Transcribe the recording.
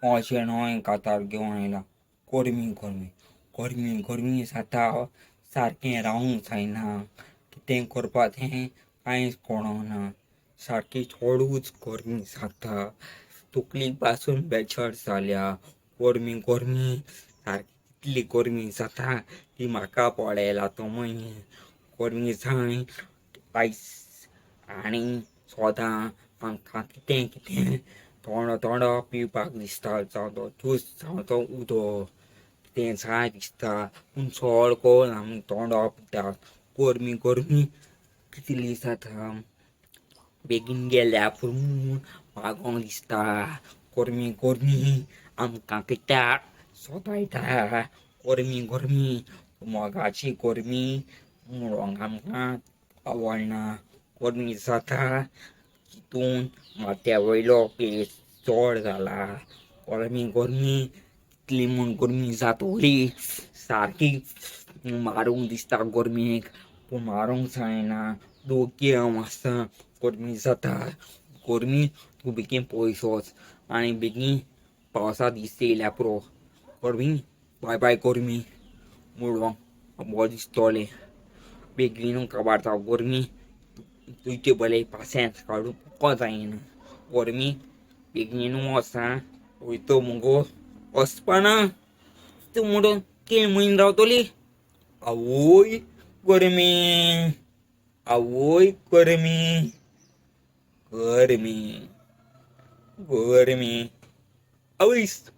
अशें न्हय कातार घेवन आयला. गरमी गरमी गरमी गरमी जाता, सारकें रावूंक जायना. कितें करपा तें कांयच कळना. सारकी चडूच गरमी जाता. तकली पासून बेजार जाल्या. गरमी गरमी सारकी इतली गरमी जाता की म्हाका पडयला तो मनीस. गरमी जाय आयस आनी सोदां आमकां कितें कितें थोडो थोडो पिवपाक दिसता. जावं तो ज्यूस जावं तो उदक कितें जाय दिसता. पूण चड करून आमी थोडो पितात. गरमी गरमी कितली जाता. बेगीन गेल्या पुरो म्हूण मागोंक दिसता. गरमी गरमी आमकां कित्याक सोदायता. गरमी गरमी मोगाची गरमी म्हणून आमकां आवडना. गरमी जाता तितून माथ्या वयलो पेज चड जाला. गरमी गरमी कितली म्हूण गरमी जातली सारकी मारूंक दिसता गरमेक. पूण मारूंक जायना. दोगेम आसा. गरमी जाता. गरमी तूं बेगीन पयस वच आनी बेगीन पावसा दीस येयल्या पुरो. गरमी बाय बाय गरमी म्हणून बरें दिसतलें. बेगीन काबार जावं गरमी. तुजे बरें पासियेंस काडूंक जायना. गरमी बेगीन वच आं. वयता मुगो वचपाना तूं म्हणून केळ म्हयने रावतली. आवय गरमी आवय गरमी गरमी गरमी आवयस.